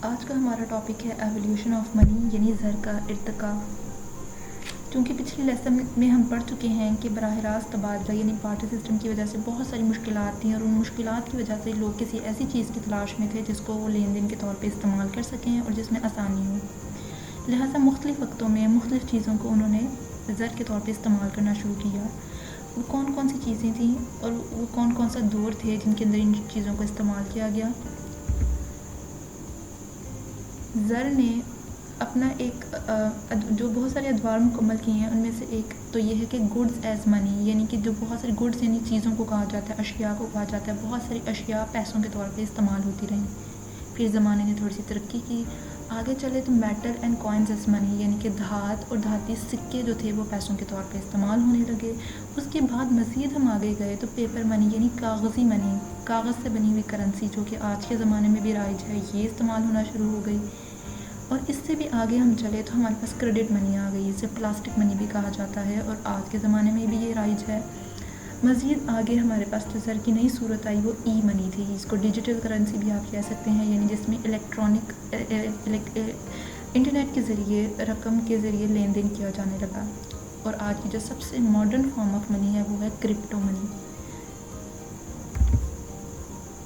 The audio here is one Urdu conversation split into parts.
آج کا ہمارا ٹاپک ہے ایولیوشن آف منی یعنی زر کا ارتقاء۔ چونکہ پچھلی لیسن میں ہم پڑھ چکے ہیں کہ براہ راست تبادلہ یعنی بارٹر سسٹم کی وجہ سے بہت ساری مشکلات تھیں، اور ان مشکلات کی وجہ سے لوگ کسی ایسی چیز کی تلاش میں تھے جس کو وہ لین دین کے طور پہ استعمال کر سکیں اور جس میں آسانی ہو۔ لہٰذا مختلف وقتوں میں مختلف چیزوں کو انہوں نے زر کے طور پہ استعمال کرنا شروع کیا۔ وہ کون کون سی چیزیں تھیں اور وہ کون کون سا دور تھے جن کے اندر ان چیزوں کو استعمال کیا گیا؟ زر نے اپنا ایک جو بہت سارے ادوار مکمل کیے ہیں، ان میں سے ایک تو یہ ہے کہ گڈز ایز منی، یعنی کہ جو بہت ساری گڈز یعنی چیزوں کو کہا جاتا ہے، اشیاء کو کہا جاتا ہے، بہت ساری اشیاء پیسوں کے طور پہ استعمال ہوتی رہیں۔ پھر زمانے نے تھوڑی سی ترقی کی، آگے چلے تو میٹل اینڈ کوائنز ایز منی، یعنی کہ دھات اور دھاتی سکے جو تھے وہ پیسوں کے طور پہ استعمال ہونے لگے۔ اس کے بعد مزید ہم آگے گئے تو پیپر منی یعنی کاغذی منی، کاغذ سے بنی ہوئی کرنسی جو کہ آج کے زمانے میں بھی رائج ہے، یہ استعمال ہونا شروع ہو گئی۔ اور اس سے بھی آگے ہم چلے تو ہمارے پاس کریڈٹ منی آ گئی، اسے پلاسٹک منی بھی کہا جاتا ہے، اور آج کے زمانے میں بھی یہ رائج ہے۔ مزید آگے ہمارے پاس جو زر کی نئی صورت آئی وہ ای منی تھی، اس کو ڈیجیٹل کرنسی بھی آپ کہہ سکتے ہیں، یعنی جس میں الیکٹرانک انٹرنیٹ کے ذریعے رقم کے ذریعے لین دین کیا جانے لگا۔ اور آج کی جو سب سے ماڈرن فارم آف منی ہے وہ ہے کرپٹو منی۔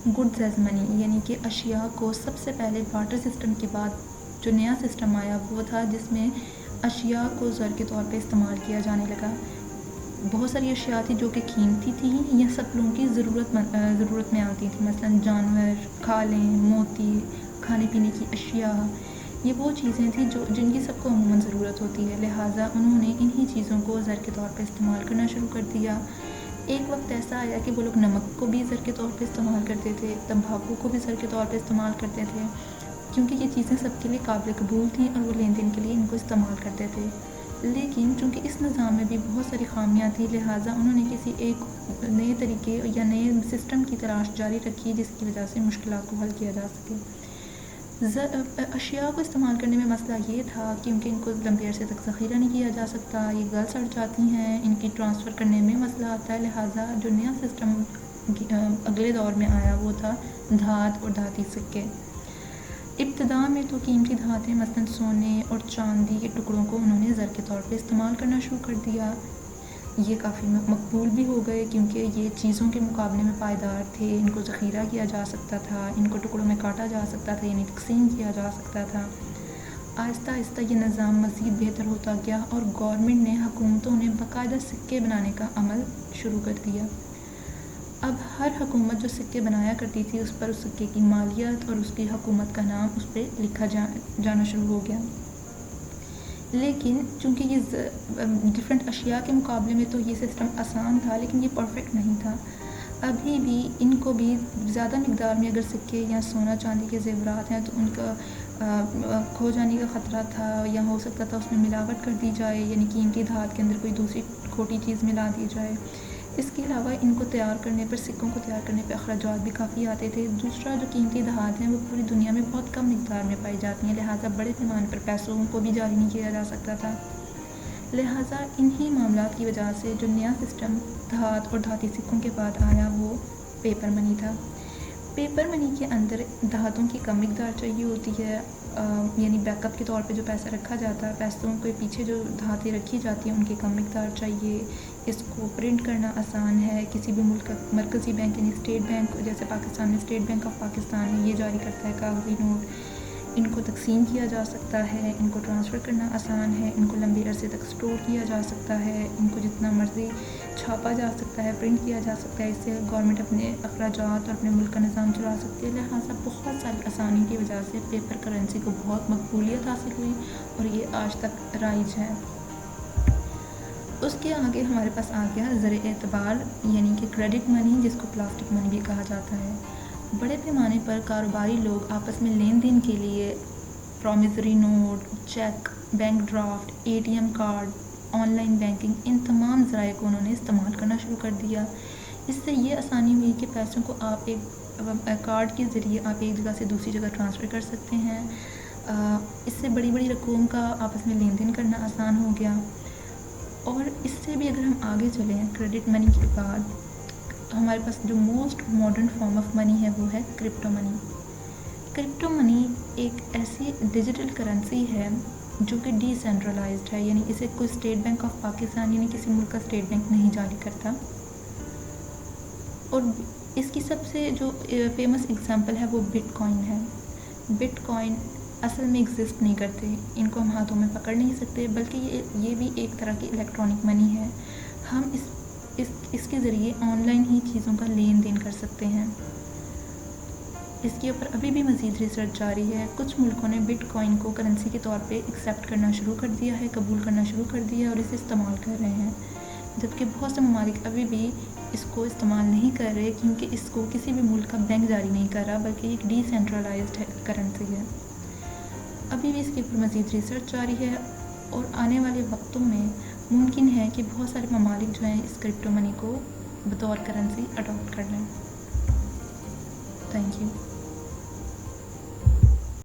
گڈز ایز منی یعنی کہ اشیاء کو سب سے پہلے بارٹر سسٹم کے بعد جو نیا سسٹم آیا وہ تھا جس میں اشیاء کو زر کے طور پہ استعمال کیا جانے لگا۔ بہت ساری اشیاء تھی جو کہ قیمتی تھیں یا سب لوگوں کی ضرورت میں آتی تھیں، مثلا جانور، کھالیں، موتی، کھانے پینے کی اشیاء، یہ وہ چیزیں تھیں جن کی سب کو عموماً ضرورت ہوتی ہے، لہٰذا انہوں نے انہی چیزوں کو زر کے طور پہ استعمال کرنا شروع کر دیا۔ ایک وقت ایسا آیا کہ وہ لوگ نمک کو بھی زر کے طور پہ استعمال کرتے تھے، تمباکو کو بھی زر کے طور پہ استعمال کرتے تھے، کیونکہ یہ چیزیں سب کے لیے قابل قبول تھیں اور وہ لین دین کے لیے ان کو استعمال کرتے تھے۔ لیکن چونکہ اس نظام میں بھی بہت ساری خامیاں تھیں، لہٰذا انہوں نے کسی ایک نئے طریقے یا نئے سسٹم کی تلاش جاری رکھی جس کی وجہ سے مشکلات کو حل کیا جا سکے۔ اشیاء کو استعمال کرنے میں مسئلہ یہ تھا کہ ان کو لمبے عرصے تک ذخیرہ نہیں کیا جا سکتا، یہ گل سڑ جاتی ہیں، ان کی ٹرانسفر کرنے میں مسئلہ آتا ہے، لہٰذا جو نیا سسٹم اگلے دور میں آیا وہ تھا دھات اور دھاتی سکے۔ ابتدا میں تو قیمتی دھاتیں مثلاً سونے اور چاندی کے ٹکڑوں کو انہوں نے زر کے طور پہ استعمال کرنا شروع کر دیا۔ یہ کافی مقبول بھی ہو گئے کیونکہ یہ چیزوں کے مقابلے میں پائیدار تھے، ان کو ذخیرہ کیا جا سکتا تھا، ان کو ٹکڑوں میں کاٹا جا سکتا تھا، یعنی تقسیم کیا جا سکتا تھا۔ آہستہ آہستہ یہ نظام مزید بہتر ہوتا گیا اور گورنمنٹ نے، حکومتوں نے باقاعدہ سکے بنانے کا عمل شروع کر دیا۔ اب ہر حکومت جو سکے بنایا کرتی تھی اس پر اس سکے کی مالیت اور اس کی حکومت کا نام اس پہ لکھا جانا شروع ہو گیا۔ لیکن چونکہ یہ ڈفرینٹ اشیاء کے مقابلے میں تو یہ سسٹم آسان تھا، لیکن یہ پرفیکٹ نہیں تھا۔ ابھی بھی ان کو بھی زیادہ مقدار میں اگر سکے یا سونا چاندی کے زیورات ہیں تو ان کا کھو جانے کا خطرہ تھا، یا ہو سکتا تھا اس میں ملاوٹ کر دی جائے، یعنی قیمتی دھات کے اندر کوئی دوسری کھوٹی چیز ملا دی جائے۔ اس کے علاوہ ان کو تیار کرنے پر، سکوں کو تیار کرنے پہ اخراجات بھی کافی آتے تھے۔ دوسرا جو قیمتی دھات ہیں وہ پوری دنیا میں بہت کم مقدار میں پائی جاتی ہیں، لہٰذا بڑے پیمانے پر پیسوں کو بھی جاری نہیں کیا جا سکتا تھا۔ لہٰذا انہی معاملات کی وجہ سے جو نیا سسٹم دھات اور دھاتی سکوں کے بعد آیا وہ پیپر منی تھا۔ پیپر منی کے اندر دھاتوں کی کم مقدار چاہیے ہوتی ہے، یعنی بیک اپ کے طور پہ جو پیسہ رکھا جاتا ہے، پیسوں کے پیچھے جو دھاتیں رکھی جاتی ہیں ان کی کم مقدار چاہیے۔ اس کو پرنٹ کرنا آسان ہے، کسی بھی ملک کا مرکزی بینک یعنی اسٹیٹ بینک، جیسے پاکستان میں اسٹیٹ بینک آف پاکستان ہے، یہ جاری کرتا ہے کاغذی نوٹ۔ ان کو تقسیم کیا جا سکتا ہے، ان کو ٹرانسفر کرنا آسان ہے، ان کو لمبے عرصے تک سٹور کیا جا سکتا ہے، ان کو جتنا مرضی چھاپا جا سکتا ہے، پرنٹ کیا جا سکتا ہے، اس سے گورنمنٹ اپنے اخراجات اور اپنے ملک کا نظام چلا سکتی ہے۔ لہٰذا بہت ساری آسانی کی وجہ سے پیپر کرنسی کو بہت مقبولیت حاصل ہوئی اور یہ آج تک رائج ہے۔ اس کے آگے ہمارے پاس آ گیا زر اعتبار یعنی کہ کریڈٹ منی، جس کو پلاسٹک منی بھی کہا جاتا ہے۔ بڑے پیمانے پر کاروباری لوگ آپس میں لین دین کے لیے promissory note, cheque, bank draft, A T M card, online banking, ان تمام ذرائع کو انہوں نے استعمال کرنا شروع کر دیا۔ اس سے یہ آسانی ہوئی کہ پیسوں کو آپ ایک کارڈ کے ذریعے آپ ایک جگہ سے دوسری جگہ ٹرانسفر کر سکتے ہیں۔ اس سے بڑی بڑی رقوم کا آپس میں لین دین کرنا آسان ہو گیا۔ اور اس سے بھی اگر ہم آگے چلیں کریڈٹ منی کے بعد، ہمارے پاس جو most modern form of money ہے وہ ہے کرپٹو منی۔ کرپٹو منی ایک ایسی ڈیجیٹل کرنسی ہے جو کہ ڈی سینٹرلائزڈ ہے، یعنی اسے کوئی اسٹیٹ بینک آف پاکستان یعنی کسی ملک کا اسٹیٹ بینک نہیں جاری کرتا، اور اس کی سب سے جو فیمس اگزامپل ہے وہ بٹ کوائن ہے۔ بٹ کوائن اصل میں ایگزسٹ نہیں کرتے، ان کو ہم ہاتھوں میں پکڑ نہیں سکتے، بلکہ یہ بھی ایک طرح کی الیکٹرانک منی ہے۔ ہم اس کے ذریعے آن لائن ہی چیزوں کا لین دین کر سکتے ہیں۔ اس کے اوپر ابھی بھی مزید ریسرچ جاری ہے۔ کچھ ملکوں نے بٹ کوائن کو کرنسی کے طور پہ ایکسیپٹ کرنا شروع کر دیا ہے، قبول کرنا شروع کر دیا ہے اور اسے استعمال کر رہے ہیں، جبکہ بہت سے ممالک ابھی بھی اس کو استعمال نہیں کر رہے، کیونکہ اس کو کسی بھی ملک کا بینک جاری نہیں کر رہا، بلکہ ایک ڈی سینٹرلائزڈ کرنسی ہے۔ ابھی بھی اس کے اوپر مزید ریسرچ جاری ہے، اور آنے والے وقتوں میں ممکن ہے کہ بہت سارے ممالک جو ہیں اس کرپٹو منی کو بطور کرنسی اڈاپٹ کر لیں۔ Thank you.